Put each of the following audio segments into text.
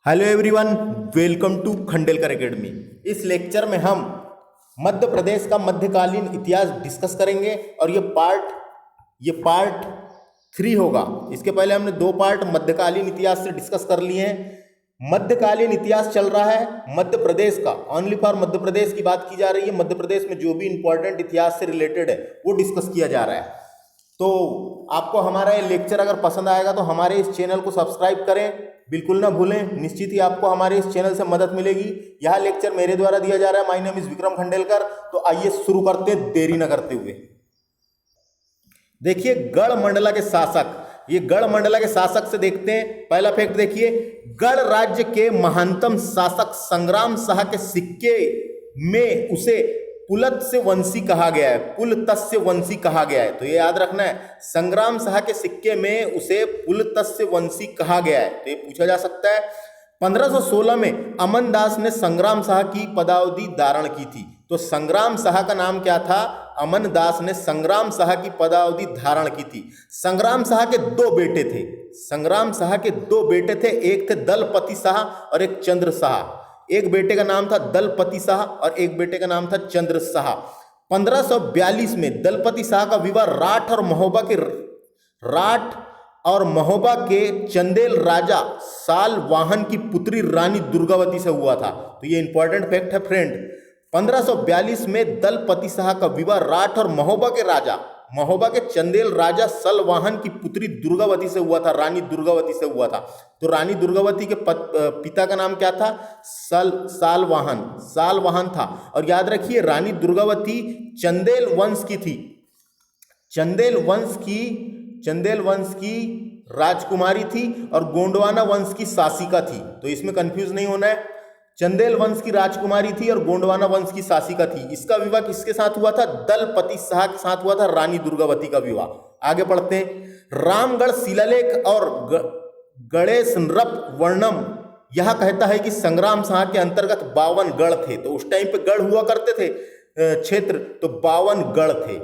Hello everyone, welcome to Khandelkar academy. इस lecture में हम मध्य प्रदेश का मध्यकालीन इतिहास डिस्कस करेंगे और ये पार्ट 3 होगा। इसके पहले हमने 2 पार्ट मध्यकालीन इतिहास से डिस्कस कर लिए हैं। मध्यकालीन इतिहास चल रहा है मध्य प्रदेश का, ओनली फॉर मध्य प्रदेश की बात की जा रही है। मध्य प्रदेश में जो भी इंपॉर्टेंट इतिहास से रिलेटेड है वो डिस्कस किया जा रहा है। तो आपको हमारा ये लेक्चर अगर पसंद आएगा तो हमारे इस चैनल को सब्सक्राइब करें, बिल्कुल ना भूलें। निश्चित ही आपको हमारे इस चैनल से मदद मिलेगी। यह लेक्चर मेरे द्वारा दिया जा रहा है। My name is Vikram Khandelkar. तो आइए शुरू करते हैं देरी न करते हुए। देखिए गढ़ मंडला के शासक, ये गढ़ मंडला के शासक से देखते हैं। पहला फैक्ट देखिए, गढ़ राज्य के महानतम शासक संग्राम शाह के सिक्के में उसे पुलत्स्य वंशी कहा गया है, पुलत्स्य वंशी कहा गया है। तो ये याद रखना है, संग्राम शाह के सिक्के में उसे पुलत्स्य वंशी कहा गया है। तो ये पूछा जा सकता है। 1516 में अमनदास ने संग्राम शाह की पदावधि धारण की थी। तो संग्राम शाह का नाम क्या था? अमनदास ने संग्राम शाह की पदावधि धारण की थी। संग्राम शाह के 2 बेटे थे। संग्राम शाह के 2 बेटे थे, एक थे दलपति शाह और एक चंद्र शाह। एक बेटे का नाम था दलपति शाह और एक बेटे का नाम था चंद्र शाह। 1542 में दलपति शाह का विवाह राठ और महोबा के चंदेल राजा सालवाहन की पुत्री रानी दुर्गावती से हुआ था। तो ये इंपॉर्टेंट फैक्ट है फ्रेंड। 1542 में दलपति शाह का विवाह राठ और महोबा के चंदेल राजा सलवाहन की पुत्री दुर्गावती से हुआ था, रानी दुर्गावती से हुआ था। तो रानी दुर्गावती के पिता का नाम क्या था? सालवाहन था। और याद रखिए, रानी दुर्गावती चंदेल वंश की थी। चंदेल वंश की राजकुमारी थी और गोंडवाना वंश की शासिका थी। तो इसमें कंफ्यूज नहीं होना है। चंदेल वंश की राजकुमारी थी और गोंडवाना वंश की शासिका थी। इसका विवाह किसके साथ हुआ था? दलपति शाह के साथ हुआ था, रानी दुर्गावती का विवाह। आगे पढ़ते हैं। रामगढ़ शिलालेख और गणेश नृप वर्णम यह कहता है कि संग्राम शाह के अंतर्गत 52 गढ़ थे। तो उस टाइम पे गढ़ हुआ करते थे क्षेत्र, तो 52 गढ़ थे।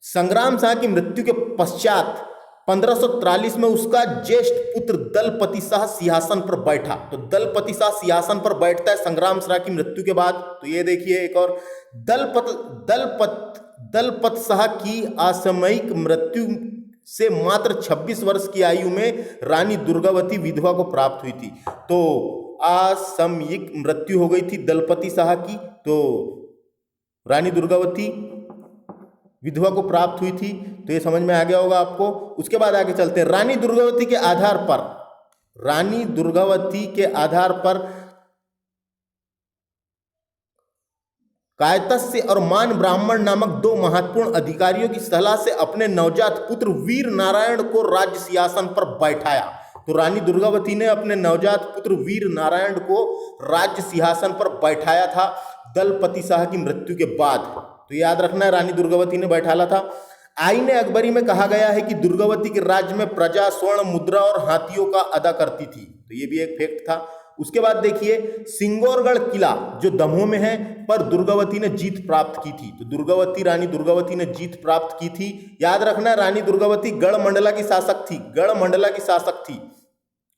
संग्राम शाह की मृत्यु के पश्चात 1543 में उसका ज्येष्ठ पुत्र दलपति शाह सिंहासन पर बैठा। तो दलपति शाह सिंहासन पर बैठता है संग्राम शाह की मृत्यु के बाद। तो ये देखिए एक और, दलपत शाह की असामयिक मृत्यु से मात्र 26 वर्ष की आयु में रानी दुर्गावती विधवा को प्राप्त हुई थी। तो असामयिक मृत्यु हो गई थी दलपति शाह की, तो रानी दुर्गावती विधवा को प्राप्त हुई थी। तो ये समझ में आ गया होगा आपको। उसके बाद आगे चलते हैं। रानी दुर्गावती के आधार पर कायतस्य और मान ब्राह्मण नामक 2 महत्वपूर्ण अधिकारियों की सलाह से अपने नवजात पुत्र वीर नारायण को राज्य सिंहासन पर बैठाया। तो रानी दुर्गावती ने अपने नवजात पुत्र वीर नारायण को राज्य सिंहासन पर बैठाया था दलपति शाह की मृत्यु के बाद। तो याद रखना है, रानी दुर्गावती ने बैठाला था। आईने अकबरी में कहा गया है कि दुर्गावती के राज्य में प्रजा स्वर्ण मुद्रा और हाथियों का अदा करती थी। तो ये भी एक फैक्ट था। उसके बाद देखिए, सिंगौरगढ़ किला जो दमोह में है पर दुर्गावती ने जीत प्राप्त की थी। तो रानी दुर्गावती ने जीत प्राप्त की थी। याद रखना, रानी दुर्गावती गढ़ मंडला की शासक थी।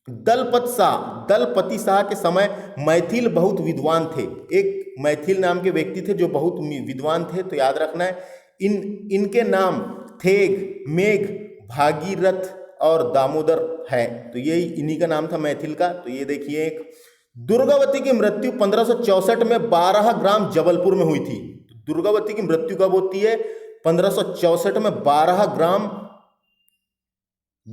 दलपति शाह के समय मैथिल बहुत विद्वान थे। एक मैथिल नाम के व्यक्ति थे जो बहुत विद्वान थे। तो याद रखना है, इनके नाम थेग, मेघ, भागीरथ और दामोदर है। तो ये इन्हीं का नाम था मैथिल का। तो ये देखिए, एक दुर्गावती की मृत्यु 1564 में 12 ग्राम जबलपुर में हुई थी। तो दुर्गावती की मृत्यु कब होती है? 1564 में 12 ग्राम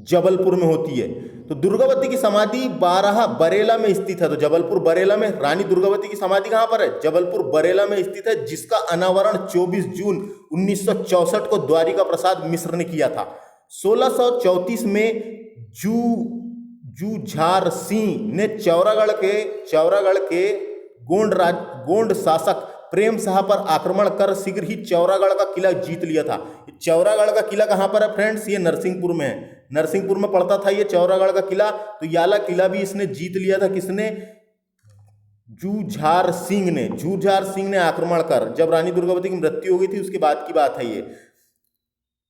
जबलपुर में होती है। तो दुर्गावती की समाधि 12 बरेला में स्थित है। तो जबलपुर बरेला में रानी दुर्गावती की समाधि कहां पर है? जबलपुर बरेला में स्थित है, जिसका अनावरण 24 जून 1964 को द्वारिका प्रसाद मिश्र ने किया था। 1634 में जूझार सिंह ने चौरागढ़ के गोंड शासक प्रेम शाह पर आक्रमण कर शीघ्र ही चौरागढ़ का किला जीत लिया था। चौरागढ़ का किला कहां पर है फ्रेंड्स? ये नरसिंहपुर में है। नरसिंहपुर में पड़ता था ये चौरागढ़ का किला। तो याला किला भी इसने जीत लिया था। किसने? जूझार सिंह ने आक्रमण कर, जब रानी दुर्गावती की मृत्यु हो गई थी उसके बाद की बात है ये।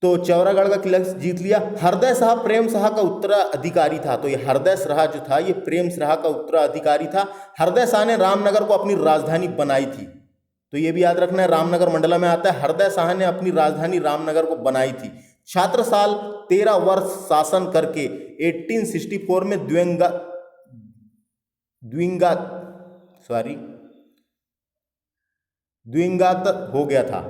तो चौरागढ़ का किला जीत लिया। हरदय शाह प्रेम शाह का उत्तराधिकारी था, तो ये हरदय शाह जो था ये प्रेम शाह का उत्तराधिकारी था। हरदय शाह ने रामनगर को अपनी राजधानी बनाई थी, तो ये भी याद रखना है, रामनगर मंडला में आता है। हरदय शाह ने अपनी राजधानी रामनगर को बनाई थी। छात्रसाल 13 वर्ष शासन करके 1864 में द्विंगात हो गया था,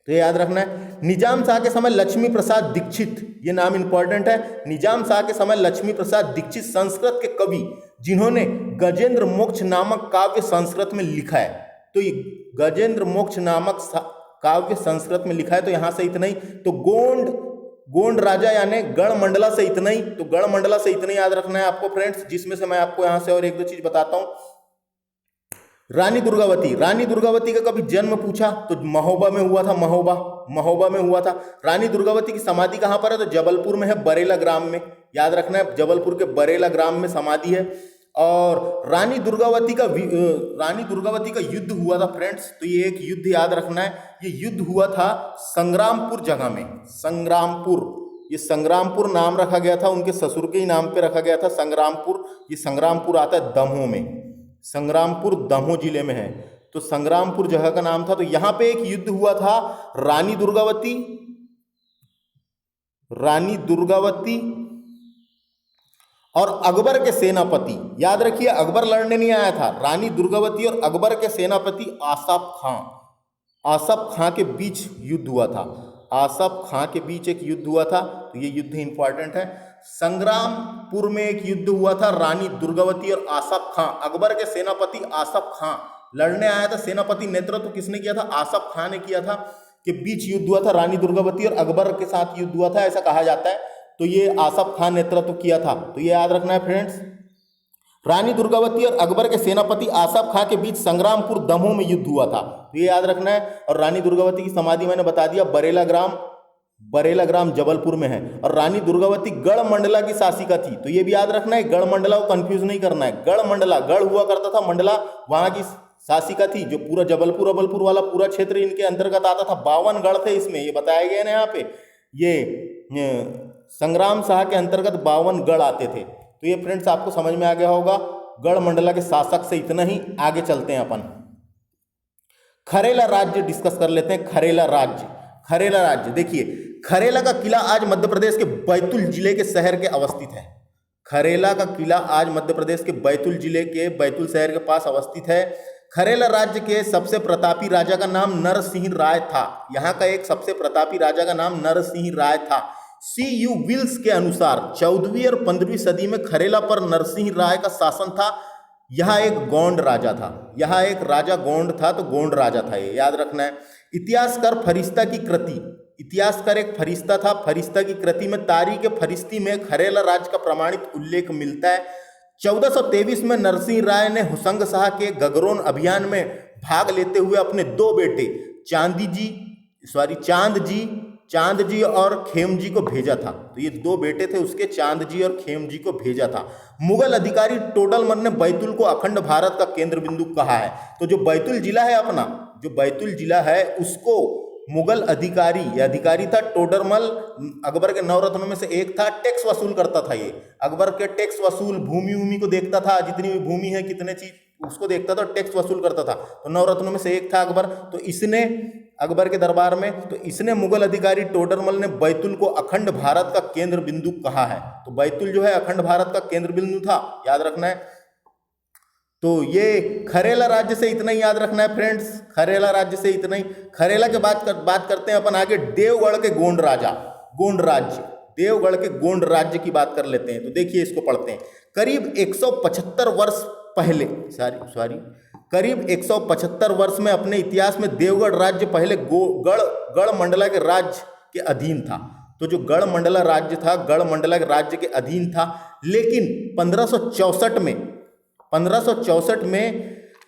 तो याद रखना है। निजाम शाह के समय लक्ष्मी प्रसाद दीक्षित, ये नाम इंपॉर्टेंट है। निजाम शाह के समय लक्ष्मी प्रसाद दीक्षित संस्कृत के कवि, जिन्होंने गजेंद्र मोक्ष नामक काव्य संस्कृत में लिखा है। तो ये गजेंद्र मोक्ष नामक काव्य संस्कृत में लिखा है, तो यहां से इतना ही। तो गोंड राजा यानी गढ़मंडला से इतना ही, तो गढ़मंडला से इतना ही याद रखना है आपको फ्रेंड्स, जिसमें से मैं आपको यहां से और एक दो चीज बताता हूं। रानी दुर्गावती का कभी जन्म पूछा तो महोबा में हुआ था, महोबा में हुआ था। रानी दुर्गावती की समाधि कहां पर है, तो जबलपुर में है, बरेला ग्राम में। याद रखना है, जबलपुर के बरेला ग्राम में समाधि है। और रानी दुर्गावती का युद्ध हुआ था फ्रेंड्स, तो ये एक युद्ध याद रखना है, ये युद्ध हुआ था संग्रामपुर जगह में। ये संग्रामपुर नाम रखा गया था, उनके ससुर के ही नाम पे रखा गया था संग्रामपुर। ये संग्रामपुर आता है दमोह में, संग्रामपुर दमोह जिले में है, तो संग्रामपुर जगह का नाम था। तो यहां पे एक युद्ध हुआ था, रानी दुर्गावती और अकबर के सेनापति। याद रखिए, अकबर लड़ने नहीं आया था, रानी दुर्गावती और अकबर के सेनापति आसफ खां के बीच युद्ध हुआ था। आसफ खां के बीच एक युद्ध हुआ था, तो ये युद्ध इंपॉर्टेंट है। संग्रामपुर में एक युद्ध हुआ था, रानी दुर्गावती और आसफ खां, अकबर के सेनापति आसफ खां लड़ने आया था। सेनापति नेतृत्व तो किसने किया था, आसफ खां ने किया था, के बीच युद्ध हुआ था। रानी दुर्गावती और अकबर के साथ युद्ध हुआ था, ऐसा कहा जाता है, तो ये आसफ खां नेतृत्व किया था, तो ये याद रखना है फ्रेंड्स। रानी दुर्गावती और अकबर के सेनापति आसफ खां के बीच संग्रामपुर दमोह में युद्ध हुआ था, तो ये याद रखना है। और रानी दुर्गावती की समाधि मैंने बता दिया, बरेला ग्राम जबलपुर में है। और रानी दुर्गावती गढ़मंडला की शासिका थी, तो ये भी याद रखना है, गढ़मंडला को कंफ्यूज नहीं करना है। गढ़ हुआ करता था, मंडला वहां की शासिका थी। जो पूरा जबलपुर वाला पूरा क्षेत्र इनके अंतर्गत आता था। 52 गढ़ थे इसमें, ये बताया गया ना यहाँ पे, ये संग्राम शाह के अंतर्गत 52 गढ़ आते थे। तो ये फ्रेंड्स आपको समझ में आ गया होगा गढ़मंडला के शासक से इतना ही। आगे चलते हैं अपन, खरेला राज्य डिस्कस कर लेते हैं। खरेला राज्य देखिए, खरेला का किला आज मध्य प्रदेश के बैतूल जिले के शहर के अवस्थित है। खरेला का किला आज मध्य प्रदेश के बैतूल जिले के बैतूल शहर के पास अवस्थित है। खरेला राज्य के सबसे प्रतापी राजा का नाम नरसिंह राय था। यहाँ का एक सबसे प्रतापी राजा का नाम नरसिंह राय था। C.U. विल्स के अनुसार 14वीं और 15वीं सदी में खरेला पर नरसिंह राय का शासन था। यहाँ एक गोंड राजा था, यहाँ एक राजा गोंड था, तो गोंड राजा था, ये याद रखना है। इतिहासकार फरिश्ता की कृति, इतिहासकार एक फरिश्ता था, फरिश्ता की कृति में तारीख फरिश्ती में खरेला राज्य का प्रमाणित उल्लेख मिलता है। 1423 में नरसिंह राय ने हुसंग शाह के गगरोन अभियान में भाग लेते हुए अपने दो बेटे चांद जी और खेमजी को भेजा था। तो ये दो बेटे थे उसके, चांद जी और खेमजी को भेजा था। मुगल अधिकारी टोडरमल ने बैतूल को अखंड भारत का केंद्र बिंदु कहा है। तो जो बैतूल जिला है अपना, जो बैतूल जिला है उसको मुगल अधिकारी था टोडरमल। अकबर के 9 रत्नों में से एक था। टैक्स वसूल करता था ये, अकबर के टैक्स वसूल, भूमि को देखता था, जितनी भी भूमि है कितने चीज उसको देखता था, टैक्स वसूल करता था। तो 9 रत्नों में से एक था अकबर। तो इसने अकबर के दरबार में, तो इसने मुगल अधिकारी टोडरमल ने बैतूल को अखंड भारत का केंद्र बिंदु कहा है। तो बैतूल जो है अखंड भारत का केंद्र बिंदु था, याद रखना है। तो ये खरेला राज्य से इतना ही याद रखना है फ्रेंड्स, खरेला राज्य से इतना ही। खरेला के बात करते हैं अपन आगे देवगढ़ के गोंड राज्य, देवगढ़ के गोंड राज्य की बात कर लेते हैं। तो देखिए इसको पढ़ते हैं। करीब 175 वर्ष पहले, करीब 175 वर्ष में अपने इतिहास में देवगढ़ राज्य पहले गढ़मंडला के राज्य के अधीन था। तो जो गढ़मंडला राज्य था, गढ़मंडला के राज्य के अधीन था। लेकिन 1564 में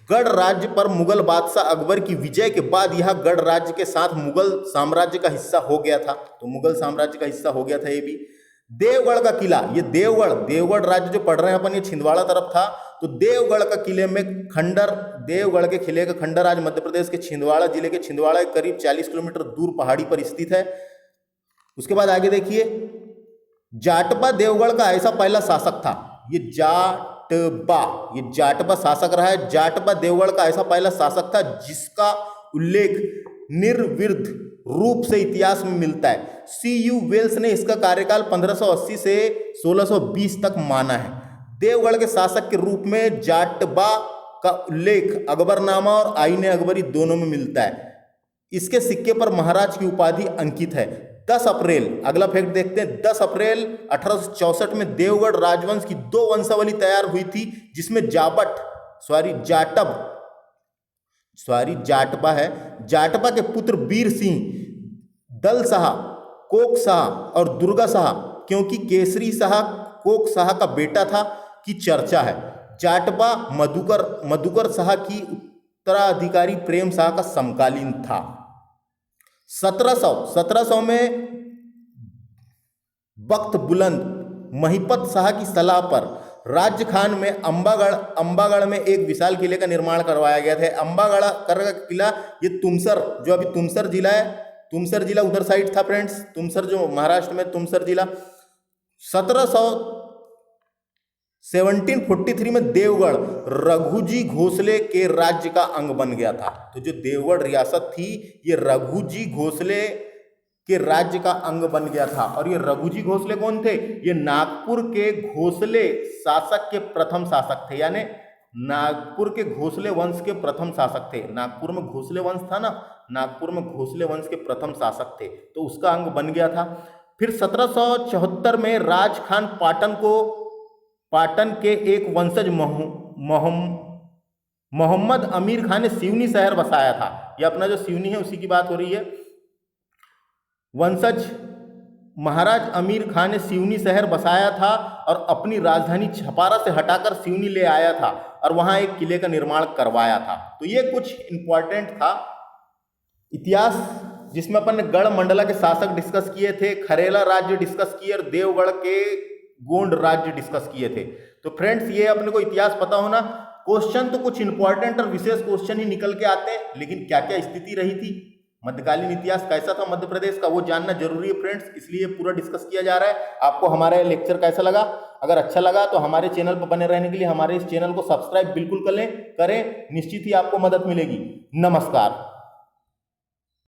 गढ़ राज्य पर मुगल बादशाह अकबर की विजय के बाद यह गढ़ राज्य के साथ मुगल साम्राज्य का हिस्सा हो गया था। तो मुगल साम्राज्य का हिस्सा हो गया था ये भी। देवगढ़ का किला, ये देवगढ़ राज्य जो पढ़ रहे हैं अपन, ये छिंदवाड़ा तरफ था। तो देवगढ़ का किले में देवगढ़ के किले का खंडर आज मध्य प्रदेश के छिंदवाड़ा जिले के छिंदवाड़ा के करीब 40 किलोमीटर दूर पहाड़ी पर स्थित है। उसके बाद आगे देखिए, जाटपा देवगढ़ का ऐसा पहला शासक था। ये जाटपा शासक रहा है। जाटपा देवगढ़ का ऐसा पहला शासक था जिसका उल्लेख निर्विर्ध रूप से इतिहास में मिलता है। C.U. वेल्स ने इसका कार्यकाल 1580 से 1620 तक माना है। देवगढ़ के शासक के रूप में जाटबा का उल्लेख अकबरनामा और आईने अकबरी दोनों में मिलता है। इसके सिक्के पर महाराज की उपाधि अंकित है। 10 अप्रैल, अगला फैक्ट देखते हैं, 10 अप्रैल 1864 में देवगढ़ राजवंश की 2 वंशावली तैयार हुई थी, जिसमें जाटपा है। जाटपा के पुत्र वीर सिंह, दल शाह, कोक शाह और दुर्गा शाह, क्योंकि केसरी शाह कोक शाह का बेटा था, की चर्चा है। जाटपा मधुकर शाह की उत्तराधिकारी प्रेम शाह का समकालीन था। 1700 में बख्त बुलंद महिपत शाह की सलाह पर राज्य खान में अंबागढ़ में एक विशाल किले का निर्माण करवाया गया था। अंबागढ़ का किला, ये तुमसर, जो अभी तुमसर जिला है, तुमसर जिला उधर साइड था फ्रेंड्स, तुमसर जो महाराष्ट्र में, तुमसर जिला। 1743 में देवगढ़ रघुजी घोसले के राज्य का अंग बन गया था। तो जो देवगढ़ रियासत थी, ये रघुजी घोसले के राज्य का अंग बन गया था। और ये रघुजी घोसले कौन थे? ये नागपुर के घोसले शासक के प्रथम शासक थे, यानी नागपुर के घोसले वंश के प्रथम शासक थे। नागपुर में घोसले वंश था ना, नागपुर में घोसले वंश के प्रथम शासक थे, तो उसका अंग बन गया था। फिर 1774 में राज खान पाटन के एक वंशज मोहम्मद अमीर खान ने सिवनी शहर बसाया था। यह अपना जो सिवनी है उसी की बात हो रही है। वंशज महाराज अमीर खान ने सिवनी शहर बसाया था और अपनी राजधानी छपारा से हटाकर सिवनी ले आया था और वहां एक किले का निर्माण करवाया था। तो ये कुछ इंपॉर्टेंट था इतिहास, जिसमें अपन ने गढ़ मंडला के शासक डिस्कस किए थे, खरेला राज्य डिस्कस किए और देवगढ़ के गोंड राज्य डिस्कस किए थे। तो फ्रेंड्स, ये अपने को इतिहास पता होना। क्वेश्चन तो कुछ इंपॉर्टेंट और विशेष क्वेश्चन ही निकल के आते हैं, लेकिन क्या क्या स्थिति रही थी, मध्यकालीन इतिहास कैसा था मध्य प्रदेश का, वो जानना जरूरी है फ्रेंड्स, इसलिए पूरा डिस्कस किया जा रहा है। आपको हमारा लेक्चर कैसा लगा? अगर अच्छा लगा तो हमारे चैनल पर बने रहने के लिए हमारे इस चैनल को सब्सक्राइब बिल्कुल करें, निश्चित ही आपको मदद मिलेगी। नमस्कार।